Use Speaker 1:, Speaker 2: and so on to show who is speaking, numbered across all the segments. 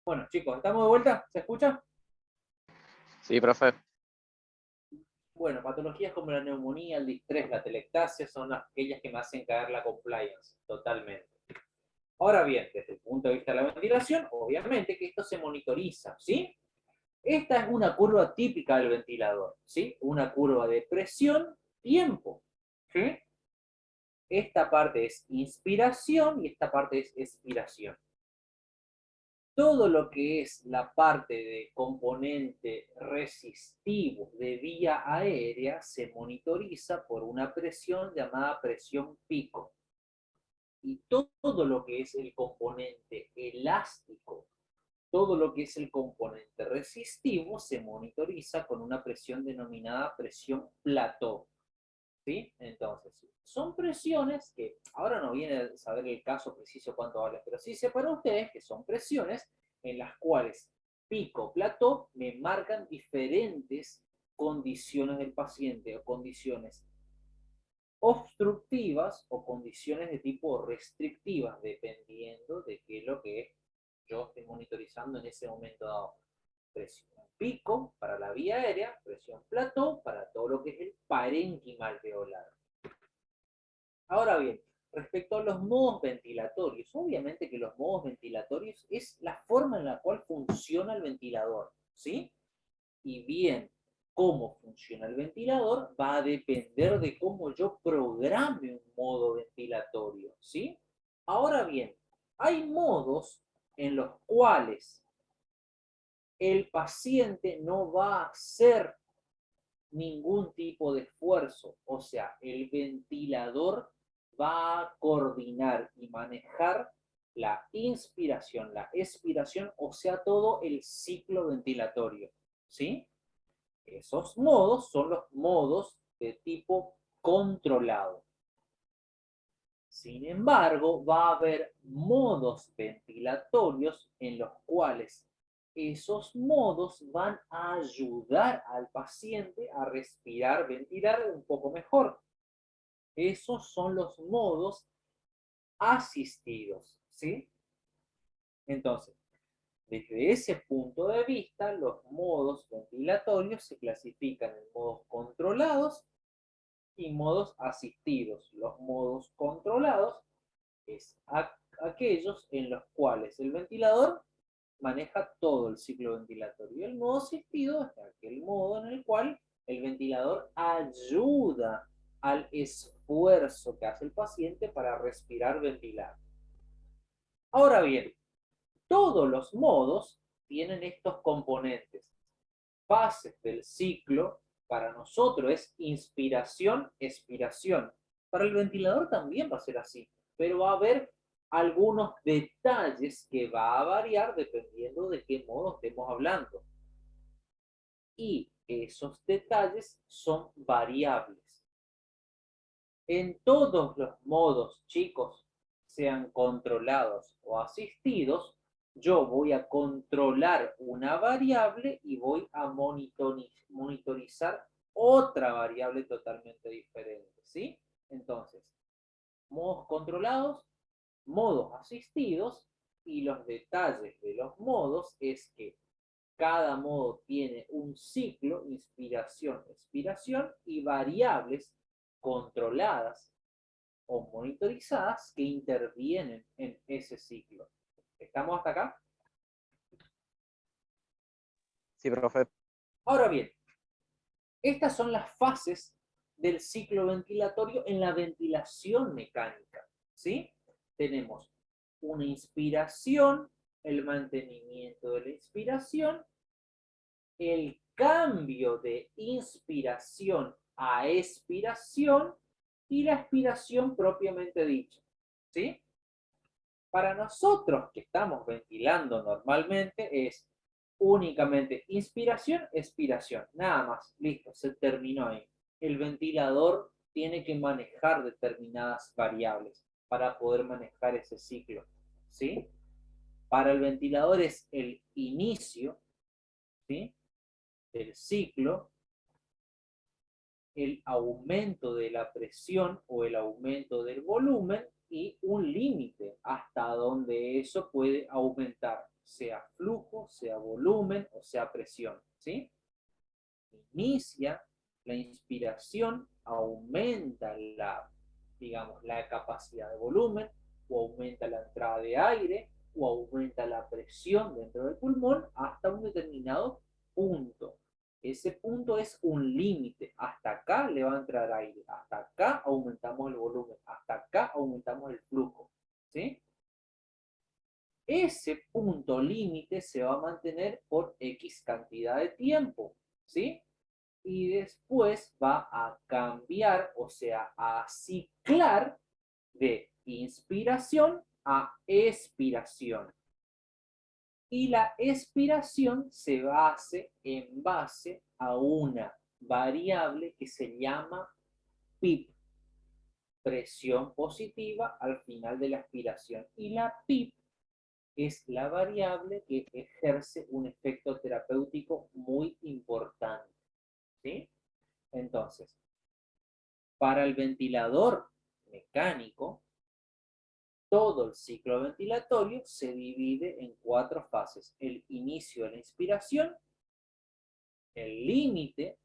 Speaker 1: Bueno, chicos, ¿estamos de vuelta? ¿Se escucha?
Speaker 2: Sí, profe.
Speaker 1: Bueno, patologías como la neumonía, el distrés, la telectasia son aquellas que me hacen caer la compliance, totalmente. Ahora bien, desde el punto de vista de la ventilación, obviamente que esto se monitoriza, ¿sí? Esta es una curva típica del ventilador, ¿sí? Una curva de presión, tiempo, ¿sí? Esta parte es inspiración y esta parte es expiración. Todo lo que es la parte de componente resistivo de vía aérea se monitoriza por una presión llamada presión pico. Y todo lo que es el componente elástico, todo lo que es el componente resistivo se monitoriza con una presión denominada presión plató. ¿Sí? Entonces, son presiones que ahora no viene a saber el caso preciso cuánto vale, pero sí sé para ustedes que son presiones en las cuales pico, plató, me marcan diferentes condiciones del paciente o condiciones obstructivas o condiciones de tipo restrictivas, dependiendo de qué es lo que yo estoy monitorizando en ese momento dado. Presión pico para la vía aérea, presión plató para todo lo que es el parénquima alveolar. Ahora bien, respecto a los modos ventilatorios, obviamente que los modos ventilatorios es la forma en la cual funciona el ventilador, ¿sí? Y bien, cómo funciona el ventilador va a depender de cómo yo programe un modo ventilatorio, ¿sí? Ahora bien, hay modos en los cuales el paciente no va a hacer ningún tipo de esfuerzo, o sea, el ventilador va a coordinar y manejar la inspiración, la expiración, o sea, todo el ciclo ventilatorio, ¿sí? Esos modos son los modos de tipo controlado. Sin embargo, va a haber modos ventilatorios en los cuales esos modos van a ayudar al paciente a respirar, ventilar un poco mejor. Esos son los modos asistidos, ¿sí? Entonces, desde ese punto de vista, los modos ventilatorios se clasifican en modos controlados y modos asistidos. Los modos controlados es aquellos en los cuales el ventilador maneja todo el ciclo ventilatorio. El modo asistido es aquel modo en el cual el ventilador ayuda al esfuerzo que hace el paciente para respirar, ventilar. Ahora bien, todos los modos tienen estos componentes. Fases del ciclo, para nosotros es inspiración, expiración. Para el ventilador también va a ser así, pero va a haber algunos detalles que va a variar dependiendo de qué modo estemos hablando. Y esos detalles son variables. En todos los modos, chicos, sean controlados o asistidos, yo voy a controlar una variable y voy a monitorizar otra variable totalmente diferente, ¿sí? Entonces, modos controlados, modos asistidos, y los detalles de los modos es que cada modo tiene un ciclo, inspiración, expiración, y variables controladas o monitorizadas que intervienen en ese ciclo. ¿Estamos hasta acá?
Speaker 2: Sí, profe.
Speaker 1: Ahora bien, estas son las fases del ciclo ventilatorio en la ventilación mecánica, ¿sí? Tenemos una inspiración, el mantenimiento de la inspiración, el cambio de inspiración a expiración y la expiración propiamente dicha, ¿sí? Para nosotros que estamos ventilando normalmente es únicamente inspiración, expiración, nada más, listo, se terminó ahí. El ventilador tiene que manejar determinadas variables para poder manejar ese ciclo, ¿sí? Para el ventilador es el inicio, ¿sí? Del ciclo, el aumento de la presión o el aumento del volumen y un límite hasta donde eso puede aumentar, sea flujo, sea volumen o sea presión, ¿sí? Inicia la inspiración, aumenta digamos, la capacidad de volumen, o aumenta la entrada de aire, o aumenta la presión dentro del pulmón hasta un determinado punto. Ese punto es un límite. Hasta acá le va a entrar aire, hasta acá aumentamos el volumen, hasta acá aumentamos el flujo, ¿sí? Ese punto límite se va a mantener por X cantidad de tiempo, ¿sí? Y después va a cambiar, o sea, a ciclar de inspiración a expiración. Y la expiración se hace en base a una variable que se llama PIP, presión positiva al final de la expiración. Y la PIP es la variable que ejerce un efecto terapéutico muy importante, ¿sí? Entonces, para el ventilador mecánico, todo el ciclo ventilatorio se divide en 4 fases. El inicio de la inspiración, el límite,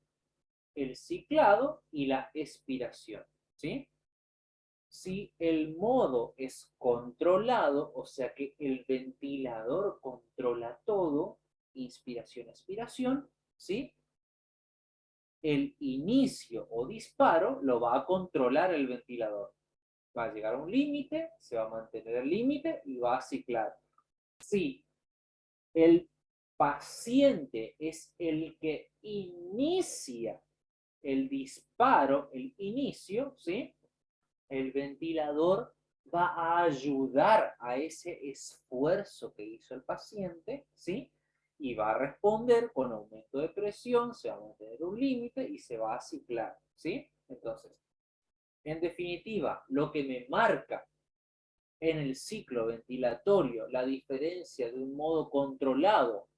Speaker 1: el ciclado y la expiración, ¿sí? Si el modo es controlado, o sea que el ventilador controla todo, inspiración, expiración, ¿sí? El inicio o disparo lo va a controlar el ventilador. Va a llegar a un límite, se va a mantener el límite y va a ciclar. Si el paciente es el que inicia el disparo, el inicio, ¿sí? El ventilador va a ayudar a ese esfuerzo que hizo el paciente, ¿sí? Y va a responder con aumento de presión, se va a mantener un límite y se va a ciclar, ¿sí? Entonces, en definitiva, lo que me marca en el ciclo ventilatorio la diferencia de un modo controlado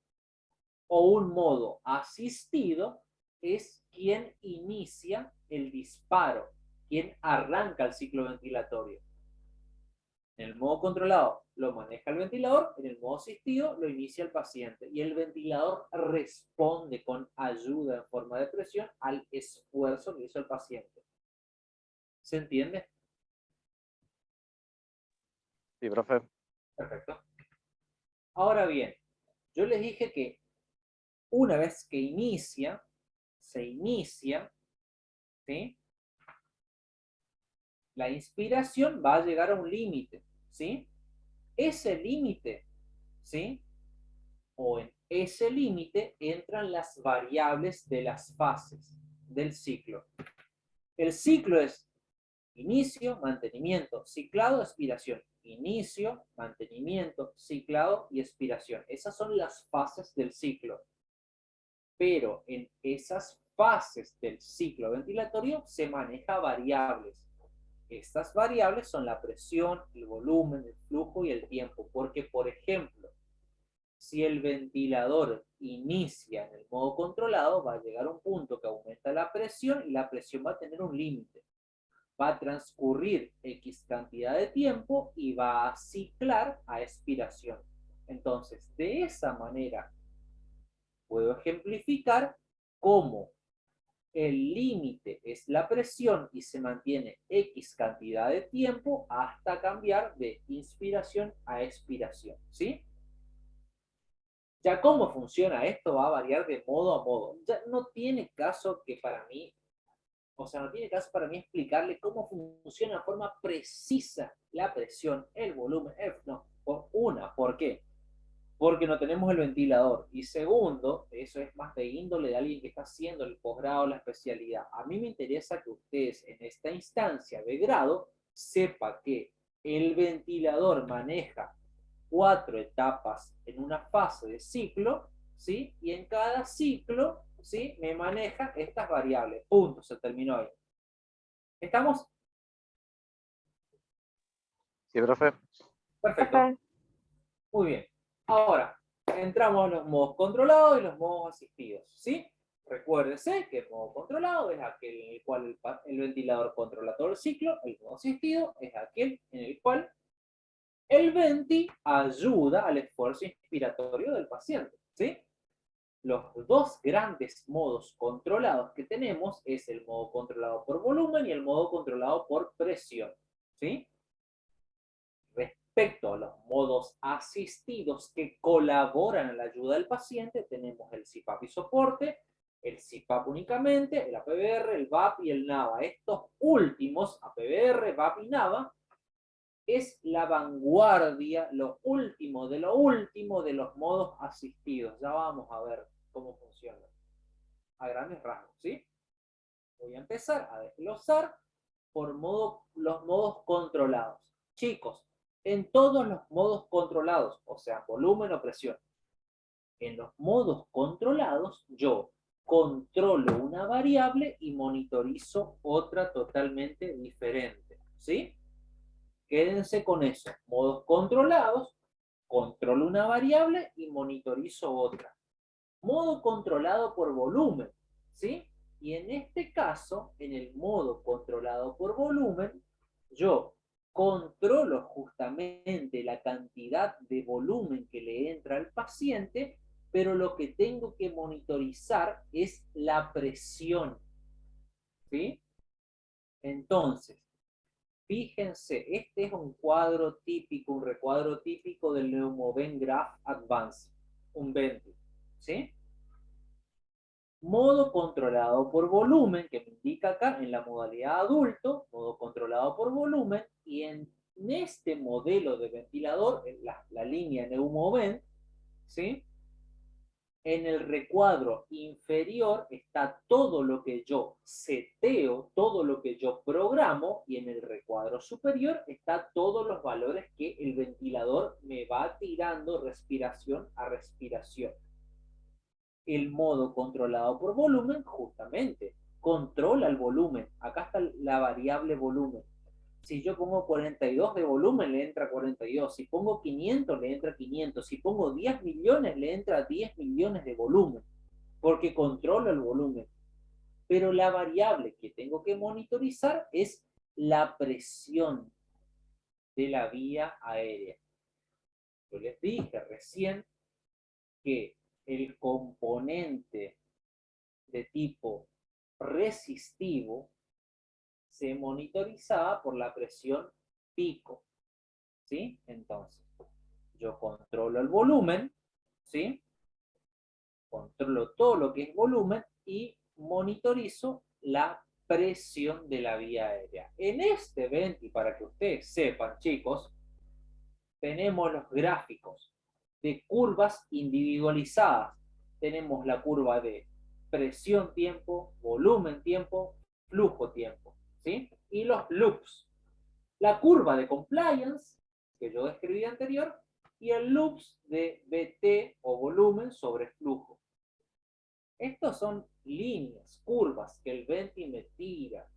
Speaker 1: o un modo asistido es quien inicia el disparo, quien arranca el ciclo ventilatorio. En el modo controlado lo maneja el ventilador, en el modo asistido lo inicia el paciente y el ventilador responde con ayuda en forma de presión al esfuerzo que hizo el paciente. ¿Se entiende?
Speaker 2: Sí, profe.
Speaker 1: Perfecto. Ahora bien, yo les dije que una vez que se inicia, ¿sí? La inspiración va a llegar a un límite, ¿sí? Ese límite, ¿sí? O en ese límite entran las variables de las fases del ciclo. El ciclo es inicio, mantenimiento, ciclado, expiración. Inicio, mantenimiento, ciclado y expiración. Esas son las fases del ciclo. Pero en esas fases del ciclo ventilatorio se maneja variables. Estas variables son la presión, el volumen, el flujo y el tiempo. Porque, por ejemplo, si el ventilador inicia en el modo controlado, va a llegar a un punto que aumenta la presión y la presión va a tener un límite. Va a transcurrir X cantidad de tiempo y va a ciclar a expiración. Entonces, de esa manera, puedo ejemplificar cómo el límite es la presión y se mantiene X cantidad de tiempo hasta cambiar de inspiración a expiración, ¿sí? Ya cómo funciona esto va a variar de modo a modo. Ya no tiene caso que para mí, o sea, no tiene caso para mí explicarle cómo funciona de forma precisa la presión, el volumen, no, ¿por qué? Porque no tenemos el ventilador. Y segundo, eso es más de índole de alguien que está haciendo el posgrado o la especialidad. A mí me interesa que ustedes en esta instancia de grado sepan que el ventilador maneja 4 etapas en una fase de ciclo, ¿sí? Y en cada ciclo, ¿sí? Me maneja estas variables. Punto, se terminó ahí. ¿Estamos?
Speaker 2: Sí, profe.
Speaker 1: Perfecto. Muy bien. Ahora, entramos en los modos controlados y los modos asistidos, ¿sí? Recuérdese que el modo controlado es aquel en el cual el ventilador controla todo el ciclo, el modo asistido es aquel en el cual El venti ayuda al esfuerzo inspiratorio del paciente, ¿sí? Los dos grandes modos controlados que tenemos es el modo controlado por volumen y el modo controlado por presión, ¿sí? Respecto a los modos asistidos que colaboran en la ayuda del paciente, tenemos el CPAP y soporte, el CPAP únicamente, el APBR, el VAP y el NAVA. Estos últimos, APBR, VAP y NAVA, es la vanguardia, lo último de los modos asistidos. Ya vamos a ver cómo funciona a grandes rasgos, ¿sí? Voy a empezar a desglosar por los modos controlados. Chicos, en todos los modos controlados, o sea, volumen o presión, en los modos controlados yo controlo una variable y monitorizo otra totalmente diferente, ¿sí? Quédense con eso. Modos controlados, controlo una variable y monitorizo otra. Modo controlado por volumen, ¿sí? Y en este caso, en el modo controlado por volumen, yo controlo justamente la cantidad de volumen que le entra al paciente, pero lo que tengo que monitorizar es la presión, ¿sí? Entonces, fíjense, este es un cuadro típico, un recuadro típico del Neumovent Graph Advance, un 20, ¿sí? Modo controlado por volumen, que me indica acá en la modalidad adulto, modo controlado por volumen, y en este modelo de ventilador, en la línea Neumovent, ¿sí? En el recuadro inferior está todo lo que yo seteo, todo lo que yo programo, y en el recuadro superior está todos los valores que el ventilador me va tirando respiración a respiración. El modo controlado por volumen, justamente, controla el volumen. Acá está la variable volumen. Si yo pongo 42 de volumen, le entra 42. Si pongo 500, le entra 500. Si pongo 10 millones, le entra 10 millones de volumen, porque controlo el volumen. Pero la variable que tengo que monitorizar es la presión de la vía aérea. Yo les dije recién que el componente de tipo resistivo se monitorizaba por la presión pico, ¿sí? Entonces, yo controlo el volumen, ¿sí? Controlo todo lo que es volumen y monitorizo la presión de la vía aérea. En este evento, y para que ustedes sepan, chicos, tenemos los gráficos de curvas individualizadas. Tenemos la curva de presión tiempo, volumen tiempo, flujo tiempo, ¿sí? Y los loops. La curva de compliance, que yo describí anterior, y el loops de BT o volumen sobre flujo. Estos son líneas, curvas que el venti me tira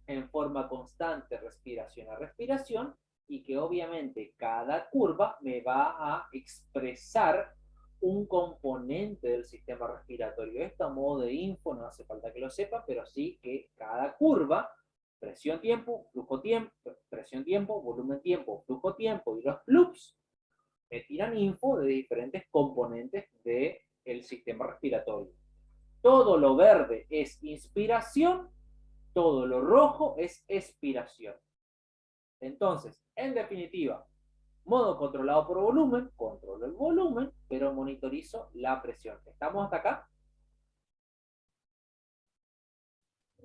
Speaker 1: en forma constante, respiración a respiración, y que obviamente cada curva me va a expresar un componente del sistema respiratorio. Esto a modo de info, no hace falta que lo sepa, pero sí que cada curva, presión tiempo, flujo tiempo, presión tiempo, volumen tiempo, flujo tiempo y los loops me tiran info de diferentes componentes del sistema respiratorio. Todo lo verde es inspiración, todo lo rojo es expiración. Entonces, en definitiva, modo controlado por volumen, controlo el volumen, pero monitorizo la presión. ¿Estamos hasta acá?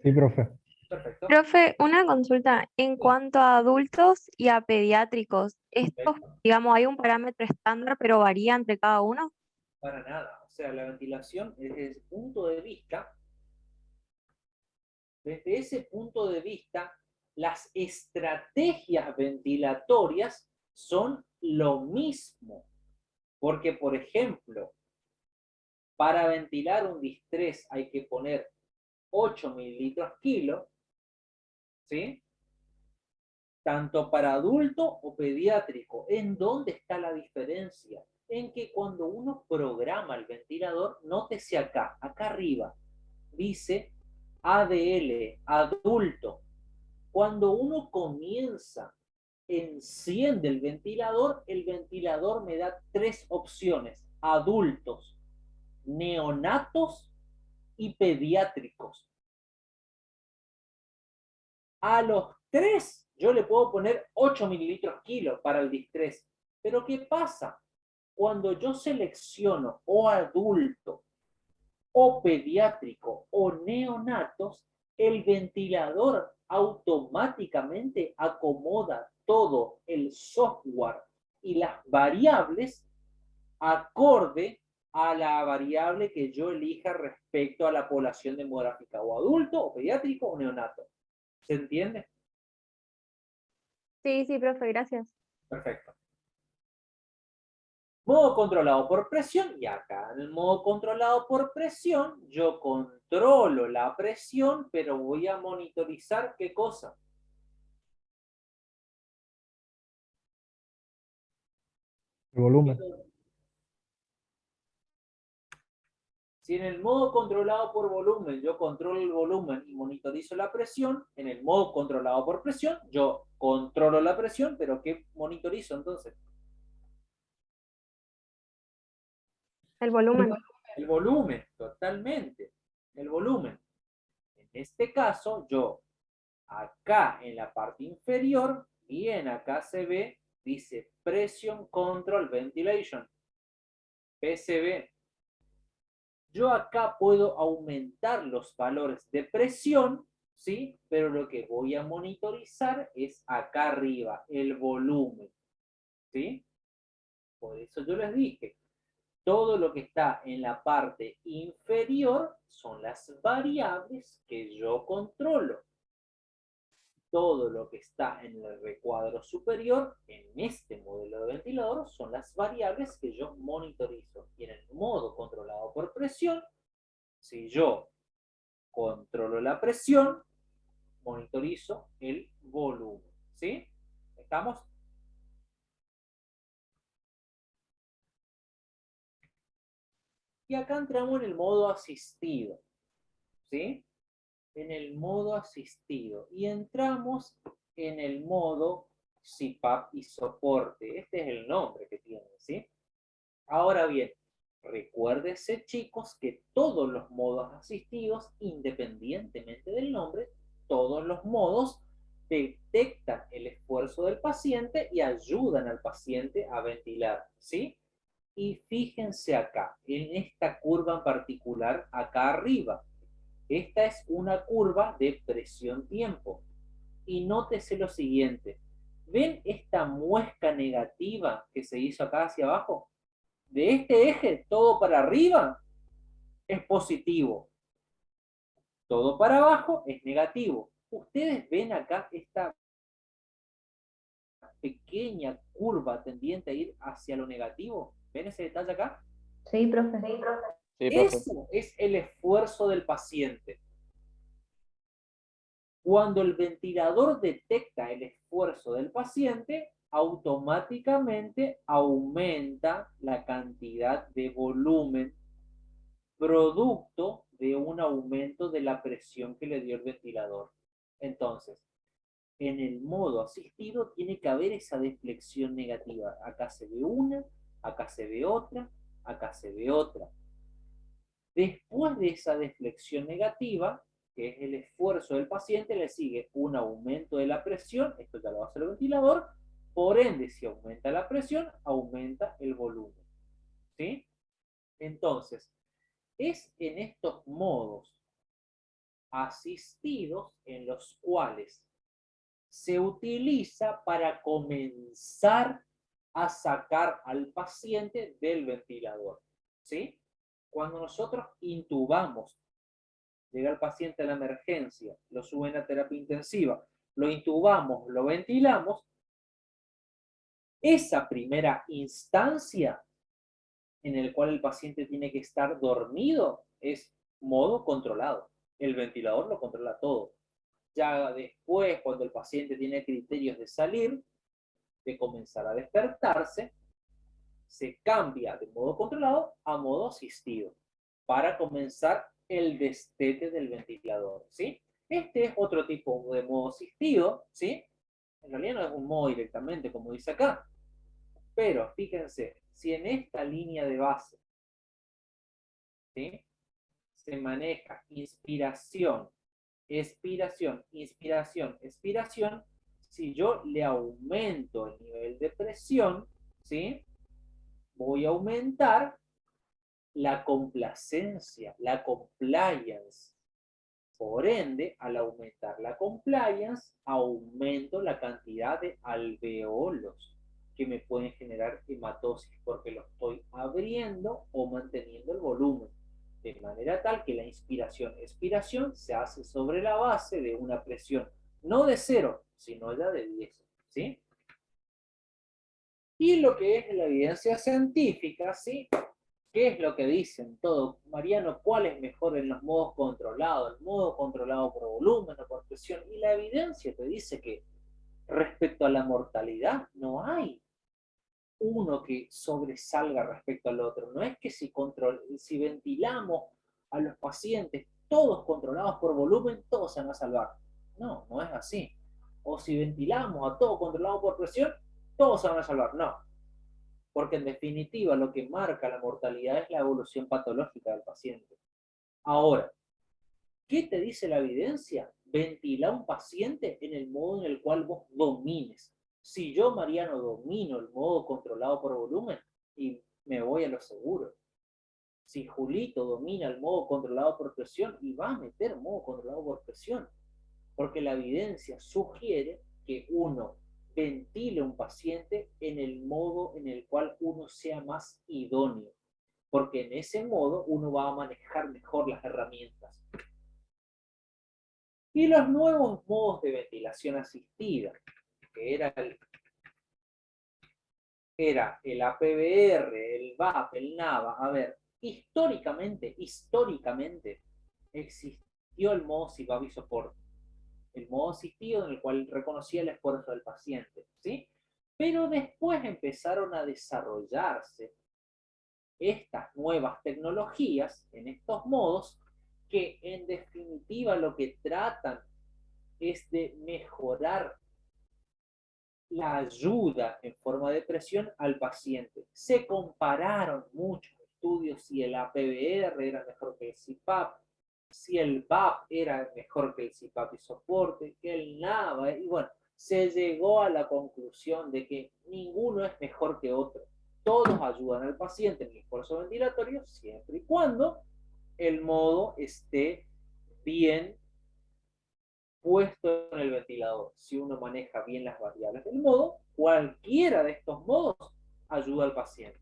Speaker 3: Sí, profe.
Speaker 1: Perfecto.
Speaker 4: Profe, una consulta. En cuanto a adultos y a pediátricos, estos,
Speaker 1: Perfecto.
Speaker 4: digamos, hay un parámetro estándar, pero varía entre cada uno.
Speaker 1: Para nada. O sea, la ventilación, desde ese punto de vista, las estrategias ventilatorias son lo mismo. Porque, por ejemplo, para ventilar un distrés hay que poner 8 mililitros kilo, ¿sí? Tanto para adulto o pediátrico. ¿En dónde está la diferencia? En que cuando uno programa el ventilador, nótese acá arriba, dice ADL, adulto. Cuando uno comienza enciende el ventilador me da 3 opciones: adultos, neonatos y pediátricos. A los 3 yo le puedo poner 8 mililitros kilo para el distrés. Pero ¿qué pasa? Cuando yo selecciono o adulto, o pediátrico, o neonatos, el ventilador automáticamente acomoda todo el software y las variables acorde a la variable que yo elija respecto a la población demográfica, o adulto, o pediátrico, o neonato. ¿Se entiende?
Speaker 4: Sí, sí, profe, gracias.
Speaker 1: Perfecto. Modo controlado por presión, y acá en el modo controlado por presión, yo controlo la presión, pero voy a monitorizar ¿qué cosa?
Speaker 3: El volumen.
Speaker 1: Si en el modo controlado por volumen yo controlo el volumen y monitorizo la presión, en el modo controlado por presión yo controlo la presión, pero ¿qué monitorizo entonces?
Speaker 4: El volumen.
Speaker 1: El volumen, totalmente. El volumen. En este caso, yo acá en la parte inferior, bien acá se ve, dice Pressure Control Ventilation, PCV. Yo acá puedo aumentar los valores de presión, ¿sí? Pero lo que voy a monitorizar es acá arriba, el volumen, ¿sí? Por eso yo les dije, todo lo que está en la parte inferior son las variables que yo controlo. Todo lo que está en el recuadro superior, en este modelo de ventilador, son las variables que yo monitorizo. Y en el modo controlado por presión, si yo controlo la presión, monitorizo el volumen. ¿Sí? ¿Estamos? Y acá entramos en el modo asistido. ¿Sí? En el modo asistido. Y entramos en el modo CPAP y soporte. Este es el nombre que tiene, ¿sí? Ahora bien, recuérdese, chicos, que todos los modos asistidos, independientemente del nombre, todos los modos detectan el esfuerzo del paciente y ayudan al paciente a ventilar, ¿sí? Y fíjense acá, en esta curva en particular, acá arriba. Esta es una curva de presión-tiempo. Y nótese lo siguiente. ¿Ven esta muesca negativa que se hizo acá hacia abajo? De este eje, todo para arriba es positivo. Todo para abajo es negativo. Ustedes ven acá esta pequeña curva tendiente a ir hacia lo negativo. ¿Ven ese detalle acá?
Speaker 5: Sí, profe.
Speaker 2: Sí, profe.
Speaker 1: Eso es el esfuerzo del paciente. Cuando el ventilador detecta el esfuerzo del paciente, automáticamente aumenta la cantidad de volumen producto de un aumento de la presión que le dio el ventilador. Entonces, en el modo asistido tiene que haber esa deflexión negativa. Acá se ve una, acá se ve otra, acá se ve otra. Después de esa deflexión negativa, que es el esfuerzo del paciente, le sigue un aumento de la presión, esto ya lo hace el ventilador, por ende, si aumenta la presión, aumenta el volumen. ¿Sí? Entonces, es en estos modos asistidos en los cuales se utiliza para comenzar a sacar al paciente del ventilador. ¿Sí? Cuando nosotros intubamos, llega el paciente a la emergencia, lo suben a terapia intensiva, lo intubamos, lo ventilamos, esa primera instancia en el cual el paciente tiene que estar dormido es modo controlado. El ventilador lo controla todo. Ya después, cuando el paciente tiene criterios de salir, de comenzar a despertarse, se cambia de modo controlado a modo asistido para comenzar el destete del ventilador, ¿sí? Este es otro tipo de modo asistido, ¿sí? En realidad no es un modo directamente, como dice acá. Pero fíjense, si en esta línea de base, ¿sí?, se maneja inspiración, expiración, inspiración, expiración, si yo le aumento el nivel de presión, ¿sí?, voy a aumentar la complacencia, la compliance. Por ende, al aumentar la compliance, aumento la cantidad de alveolos que me pueden generar hematosis porque lo estoy abriendo o manteniendo el volumen. De manera tal que la inspiración-expiración se hace sobre la base de una presión no de 0, sino ya de 10. ¿Sí? Y lo que es la evidencia científica, ¿sí?, ¿qué es lo que dicen todo? Mariano, ¿cuál es mejor en los modos controlados? ¿El modo controlado por volumen o por presión? Y la evidencia te dice que respecto a la mortalidad no hay uno que sobresalga respecto al otro. No es que si ventilamos a los pacientes todos controlados por volumen, todos se van a salvar. No, no es así. O si ventilamos a todos controlados por presión, todos se van a salvar. No, porque en definitiva lo que marca la mortalidad es la evolución patológica del paciente. Ahora, ¿qué te dice la evidencia? Ventila a un paciente en el modo en el cual vos domines. Si yo, Mariano, domino el modo controlado por volumen, y me voy a lo seguro. Si Julito domina el modo controlado por presión, y va a meter modo controlado por presión, porque la evidencia sugiere que uno ventile a un paciente en el modo en el cual uno sea más idóneo, porque en ese modo uno va a manejar mejor las herramientas. Y los nuevos modos de ventilación asistida, que era el APBR, el VAP, el NAVA. A ver, históricamente existió el modo CPAP y soporte, el modo asistido en el cual reconocía el esfuerzo del paciente, ¿sí? Pero después empezaron a desarrollarse estas nuevas tecnologías en estos modos que en definitiva lo que tratan es de mejorar la ayuda en forma de presión al paciente. Se compararon muchos estudios si el APBR era mejor que el CPAP, si el VAP era mejor que el CPAP y soporte, que el NAVA, y bueno, se llegó a la conclusión de que ninguno es mejor que otro. Todos ayudan al paciente en el esfuerzo ventilatorio siempre y cuando el modo esté bien puesto en el ventilador. Si uno maneja bien las variables del modo, cualquiera de estos modos ayuda al paciente.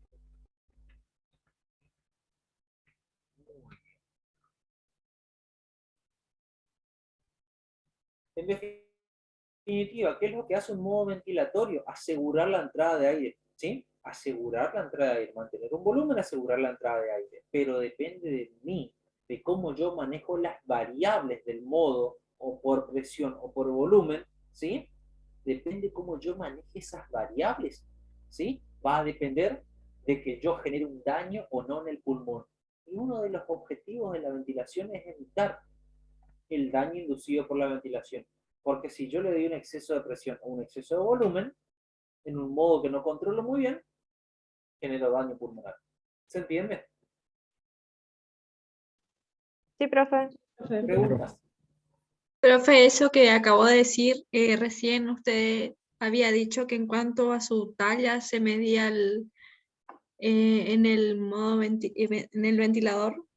Speaker 1: En definitiva, ¿qué es lo que hace un modo ventilatorio? Asegurar la entrada de aire, ¿sí? Asegurar la entrada de aire, mantener un volumen, asegurar la entrada de aire. Pero depende de mí, de cómo yo manejo las variables del modo, o por presión o por volumen, ¿sí? Depende cómo yo maneje esas variables, ¿sí? Va a depender de que yo genere un daño o no en el pulmón. Y uno de los objetivos de la ventilación es evitar el daño inducido por la ventilación. Porque si yo le doy un exceso de presión o un exceso de volumen, en un modo que no controlo muy bien, genero daño pulmonar. ¿Se entiende?
Speaker 4: Sí, profe.
Speaker 1: ¿Preguntas?
Speaker 5: Profe, eso que acabó de decir, recién usted había dicho que en cuanto a su talla se medía en el modo en el ventilador.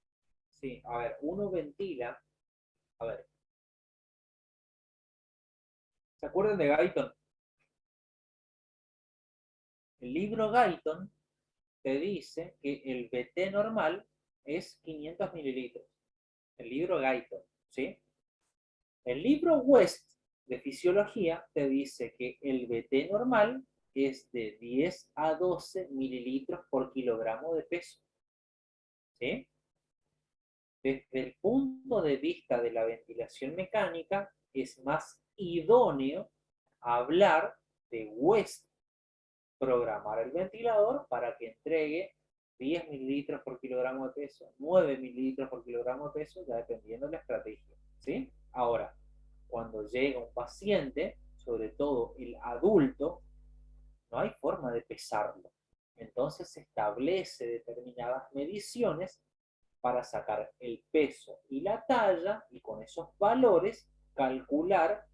Speaker 1: Sí, a ver, uno ventila. A ver. ¿Se acuerdan de Guyton? El libro Guyton te dice que el BT normal es 500 mililitros. El libro Guyton, ¿sí? El libro West de fisiología te dice que el BT normal es de 10 a 12 mililitros por kilogramo de peso, ¿sí? Desde el punto de vista de la ventilación mecánica, es más idóneo hablar de West, programar el ventilador para que entregue 10 mililitros por kilogramo de peso, 9 mililitros por kilogramo de peso, ya dependiendo de la estrategia, ¿sí? Ahora, cuando llega un paciente, sobre todo el adulto, no hay forma de pesarlo. Entonces se establece determinadas mediciones para sacar el peso y la talla y con esos valores calcular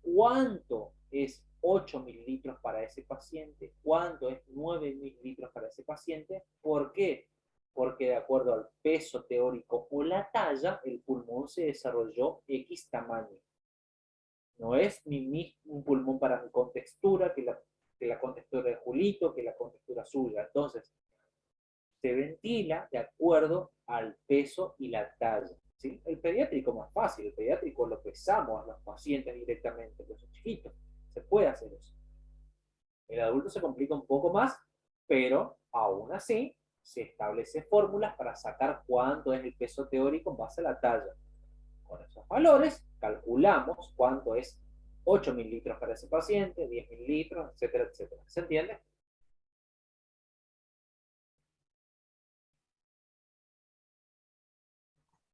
Speaker 1: cuánto es 8 mililitros para ese paciente, cuánto es 9 mililitros para ese paciente. ¿Por qué? Porque de acuerdo al peso teórico o la talla, el pulmón se desarrolló X tamaño. No es ni un pulmón para mi contextura, que la contextura de Julito, que la contextura suya. Entonces, se ventila de acuerdo al peso y la talla. ¿Sí? El pediátrico más fácil, el pediátrico lo pesamos a los pacientes directamente, los chiquitos, se puede hacer eso. El adulto se complica un poco más, pero aún así se establece fórmulas para sacar cuánto es el peso teórico en base a la talla. Con esos valores calculamos cuánto es 8 mililitros para ese paciente, 10 mililitros, etcétera, etcétera. ¿Se entiende?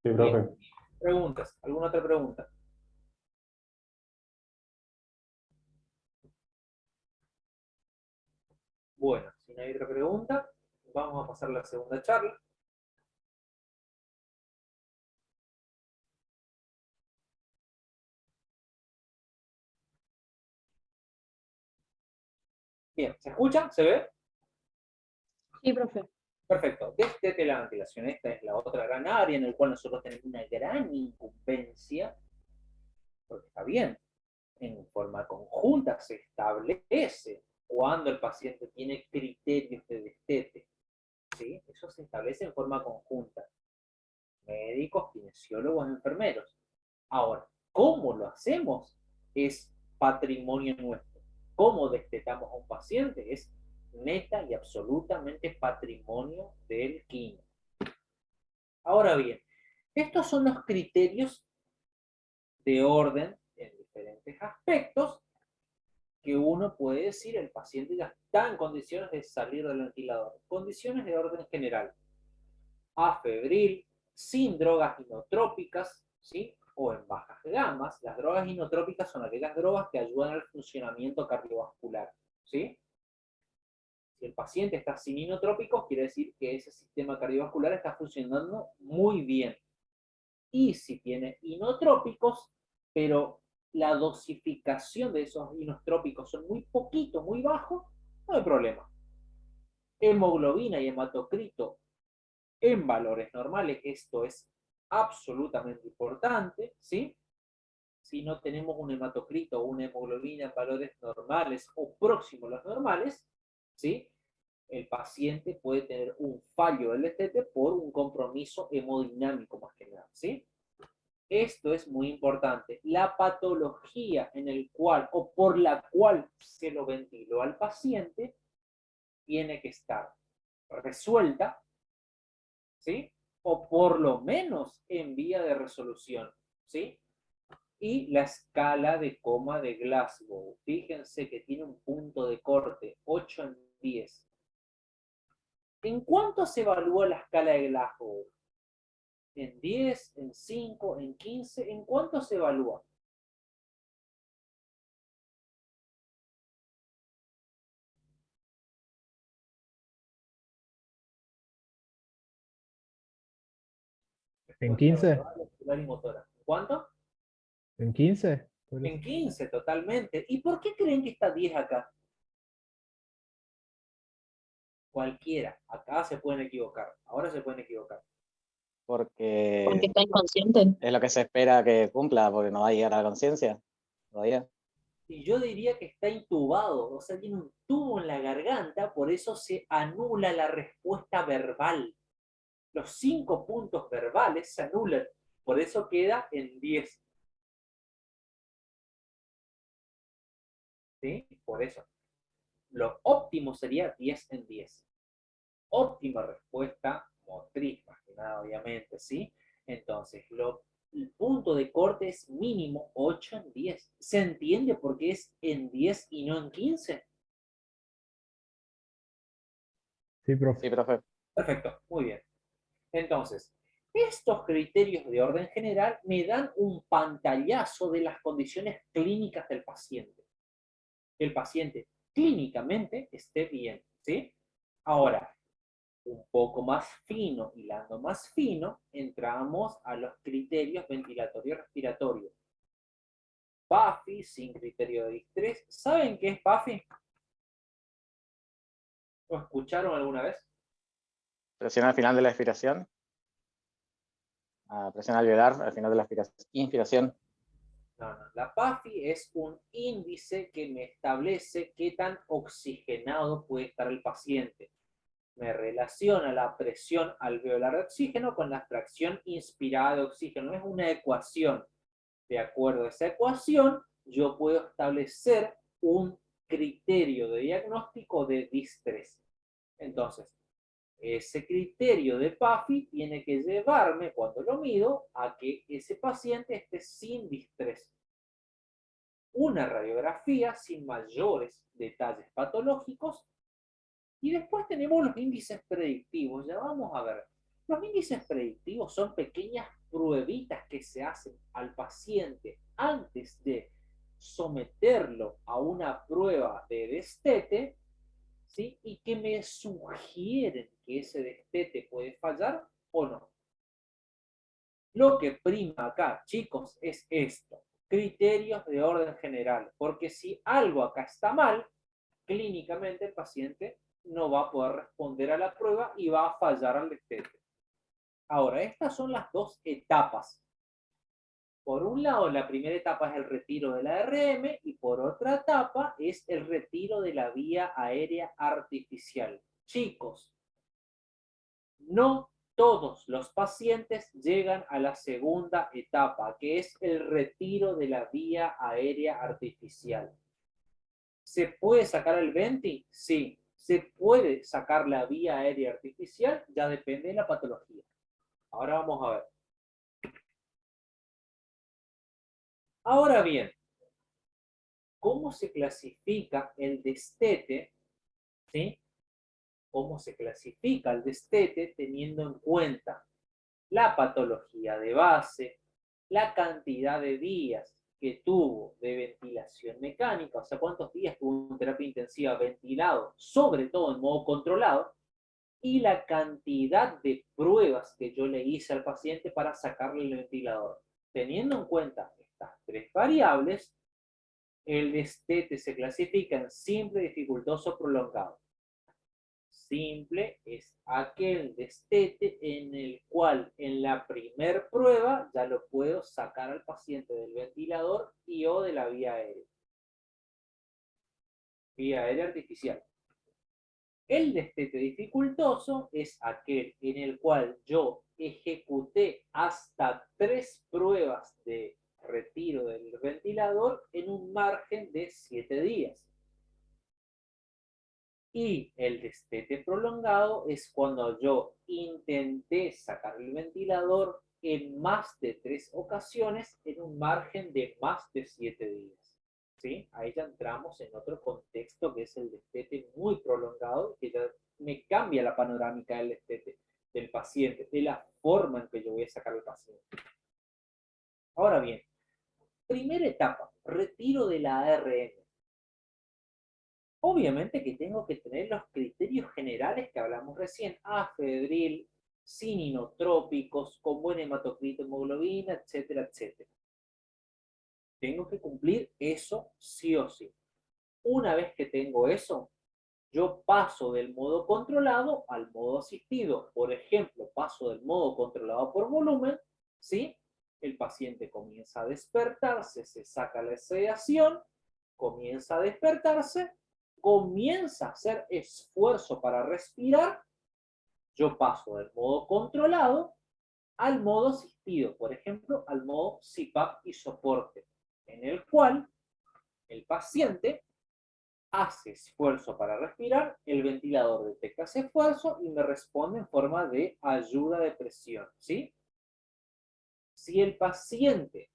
Speaker 3: Sí, profe.
Speaker 1: Bien. ¿Preguntas? ¿Alguna otra pregunta? Bueno, si no hay otra pregunta, vamos a pasar a la segunda charla. Bien, ¿se escucha? ¿Se ve?
Speaker 5: Sí, profe.
Speaker 1: Perfecto. Desde la ventilación, esta es la otra gran área en la cual nosotros tenemos una gran incumbencia, porque está bien, en forma conjunta se establece cuando el paciente tiene criterios de destete. ¿Sí? Eso se establece en forma conjunta. Médicos, kinesiólogos, enfermeros. Ahora, ¿cómo lo hacemos? Es patrimonio nuestro. ¿Cómo destetamos a un paciente? Es neta y absolutamente patrimonio del quino. Ahora bien, estos son los criterios de orden en diferentes aspectos que uno puede decir el paciente ya está en condiciones de salir del ventilador. Condiciones de orden general. Afebril, sin drogas inotrópicas, ¿sí? O en bajas gamas. Las drogas inotrópicas son aquellas drogas que ayudan al funcionamiento cardiovascular, ¿sí? Si el paciente está sin inotrópicos, quiere decir que ese sistema cardiovascular está funcionando muy bien. Y si tiene inotrópicos, pero la dosificación de esos inotrópicos son muy poquitos, muy bajos, no hay problema. Hemoglobina y hematocrito en valores normales, esto es absolutamente importante, ¿sí? Si no tenemos un hematocrito o una hemoglobina en valores normales o próximos a los normales, ¿sí? El paciente puede tener un fallo del destete por un compromiso hemodinámico más que nada, ¿sí? Esto es muy importante. La patología en el cual o por la cual se lo ventiló al paciente tiene que estar resuelta, ¿sí? O por lo menos en vía de resolución, ¿sí? Y la escala de coma de Glasgow. Fíjense que tiene un punto de corte 8 en 10. ¿En cuánto se evalúa la escala de Glasgow? ¿En 10? ¿En 5? ¿En 15? ¿En cuánto se evalúa?
Speaker 3: ¿En 15?
Speaker 1: Y motora. ¿Cuánto?
Speaker 3: ¿En 15?
Speaker 1: En 15, totalmente. ¿Y por qué creen que está 10 acá? Cualquiera. Acá se pueden equivocar. Ahora se pueden equivocar.
Speaker 2: Porque
Speaker 5: está inconsciente.
Speaker 2: es lo que se espera que cumpla, porque no va a llegar a la conciencia todavía.
Speaker 1: Y yo diría que está intubado, o sea, tiene un tubo en la garganta, por eso se anula la respuesta verbal. Los 5 puntos verbales se anulan, por eso queda en 10. ¿Sí? Por eso. Lo óptimo sería 10 en 10. Óptima respuesta motriz, más que nada, obviamente, ¿sí? Entonces, el punto de corte es mínimo 8 en 10. ¿Se entiende por qué es en 10 y no en 15?
Speaker 3: Sí, profe.
Speaker 2: Sí, profe.
Speaker 1: Perfecto, muy bien. Entonces, estos criterios de orden general me dan un pantallazo de las condiciones clínicas del paciente. que el paciente clínicamente esté bien, ¿sí? Ahora, un poco más fino, hilando más fino, entramos a los criterios ventilatorio y respiratorio. PAFI sin criterio de distrés. ¿Saben qué es PAFI? ¿Lo escucharon alguna vez?
Speaker 2: Presión al final de la expiración. Presión alveolar al final de la inspiración.
Speaker 1: No. La PAFI es un índice que me establece qué tan oxigenado puede estar el paciente. Me relaciona la presión alveolar de oxígeno con la fracción inspirada de oxígeno. Es una ecuación. De acuerdo a esa ecuación, yo puedo establecer un criterio de diagnóstico de distrés. Entonces, ese criterio de PAFI tiene que llevarme, cuando lo mido, a que ese paciente esté sin distrés. Una radiografía sin mayores detalles patológicos. Y después tenemos los índices predictivos. Ya vamos a ver. Los índices predictivos son pequeñas pruebitas que se hacen al paciente antes de someterlo a una prueba de destete, ¿sí? Y que me sugieren que ese destete puede fallar o no. Lo que prima acá, chicos, es esto. Criterios de orden general. Porque si algo acá está mal, clínicamente el paciente no va a poder responder a la prueba y va a fallar al destete. Ahora, estas son las dos etapas. Por un lado, la primera etapa es el retiro de la ARM y por otra etapa es el retiro de la vía aérea artificial. Chicos, no todos los pacientes llegan a la segunda etapa, que es el retiro de la vía aérea artificial. ¿Se puede sacar el venti? Sí. ¿Se puede sacar la vía aérea artificial? Ya depende de la patología. Ahora vamos a ver. Ahora bien, ¿cómo se clasifica el destete? ¿Sí? ¿Cómo se clasifica el destete teniendo en cuenta la patología de base, la cantidad de días que tuvo de ventilación mecánica, o sea, cuántos días tuvo en terapia intensiva ventilado, sobre todo en modo controlado, y la cantidad de pruebas que yo le hice al paciente para sacarle el ventilador? Teniendo en cuenta estas tres variables, el destete se clasifica en simple, dificultoso, prolongado. Simple es aquel destete en el cual en la primer prueba ya lo puedo sacar al paciente del ventilador y o de la vía aérea. Vía aérea artificial. El destete dificultoso es aquel en el cual yo ejecuté hasta 3 pruebas de retiro del ventilador en un margen de 7 días. Y el destete prolongado es cuando yo intenté sacar el ventilador en más de 3 ocasiones en un margen de más de 7 días. ¿Sí? Ahí ya entramos en otro contexto que es el destete muy prolongado, que ya me cambia la panorámica del destete del paciente, de la forma en que yo voy a sacar al paciente. Ahora bien, primera etapa, retiro de la ARM. Obviamente que tengo que tener los criterios generales que hablamos recién, afedril, sin inotrópicos, con buen hematocrito, hemoglobina, etcétera, etcétera. Tengo que cumplir eso sí o sí. Una vez que tengo eso, yo paso del modo controlado al modo asistido. Por ejemplo, paso del modo controlado por volumen, ¿sí? El paciente comienza a despertarse, se saca la sedación, comienza a despertarse, comienza a hacer esfuerzo para respirar, yo paso del modo controlado al modo asistido, por ejemplo, al modo CPAP y soporte, en el cual el paciente hace esfuerzo para respirar, el ventilador detecta ese esfuerzo y me responde en forma de ayuda de presión, ¿sí? Si el paciente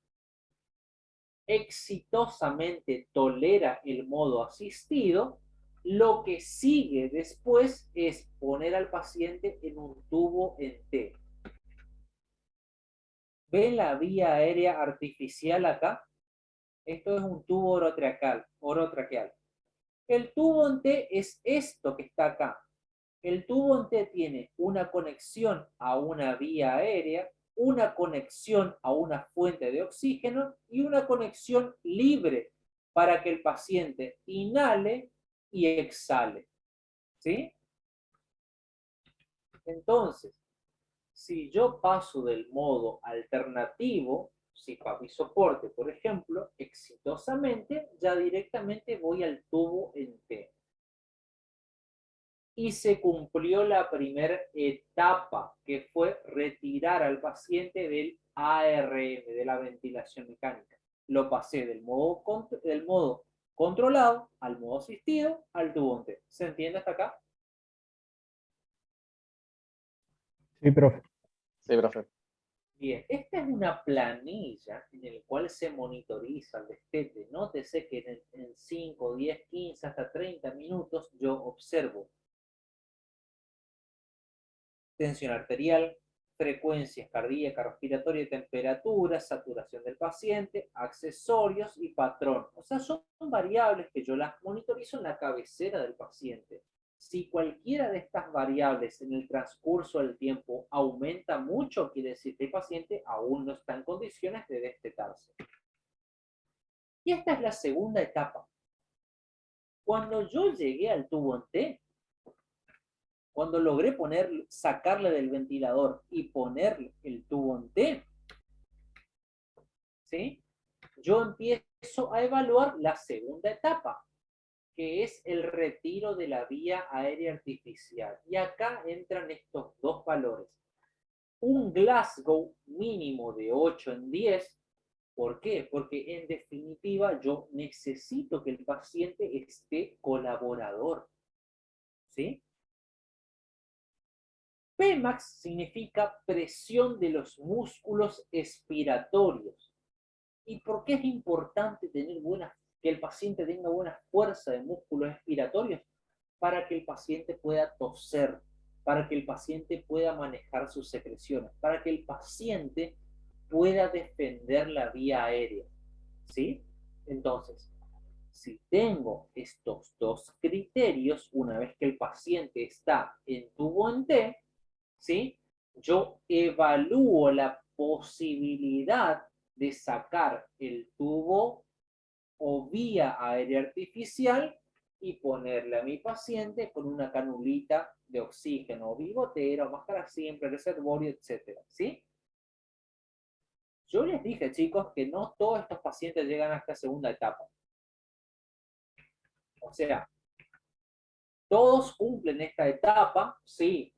Speaker 1: exitosamente tolera el modo asistido, lo que sigue después es poner al paciente en un tubo en T. ¿Ven la vía aérea artificial acá? Esto es un tubo orotraqueal. El tubo en T es esto que está acá. El tubo en T tiene una conexión a una vía aérea, una conexión a una fuente de oxígeno y una conexión libre para que el paciente inhale y exhale. ¿Sí? Entonces, si yo paso del modo alternativo, si para mi soporte, por ejemplo, exitosamente, ya directamente voy al tubo en T. Y se cumplió la primera etapa, que fue retirar al paciente del ARM, de la ventilación mecánica. Lo pasé del modo controlado al modo asistido al tubo en T. ¿Se entiende hasta acá?
Speaker 3: Sí, profe.
Speaker 2: Sí, profe.
Speaker 1: Bien, esta es una planilla en la cual se monitoriza el destete. Nótese que en 5, 10, 15, hasta 30 minutos yo observo tensión arterial, frecuencias cardíaca, respiratoria, temperatura, saturación del paciente, accesorios y patrón. O sea, son variables que yo las monitorizo en la cabecera del paciente. Si cualquiera de estas variables en el transcurso del tiempo aumenta mucho, quiere decir que el paciente aún no está en condiciones de destetarse. Y esta es la segunda etapa. Cuando yo llegué al tubo en T, cuando logré sacarle del ventilador y ponerle el tubo en T, ¿sí? Yo empiezo a evaluar la segunda etapa, que es el retiro de la vía aérea artificial. Y acá entran estos dos valores. Un Glasgow mínimo de 8 en 10. ¿Por qué? Porque en definitiva yo necesito que el paciente esté colaborador. ¿Sí? Pmax significa presión de los músculos expiratorios. ¿Y por qué es importante que el paciente tenga buena fuerza de músculos expiratorios? Para que el paciente pueda toser, para que el paciente pueda manejar sus secreciones, para que el paciente pueda defender la vía aérea. ¿Sí? Entonces, si tengo estos dos criterios, una vez que el paciente está en tubo en T, ¿sí? Yo evalúo la posibilidad de sacar el tubo o vía aérea artificial y ponerle a mi paciente con una canulita de oxígeno, bigotera, máscara simple, reservorio, etc. ¿Sí? Yo les dije, chicos, que no todos estos pacientes llegan a esta segunda etapa. O sea, todos cumplen esta etapa, sí,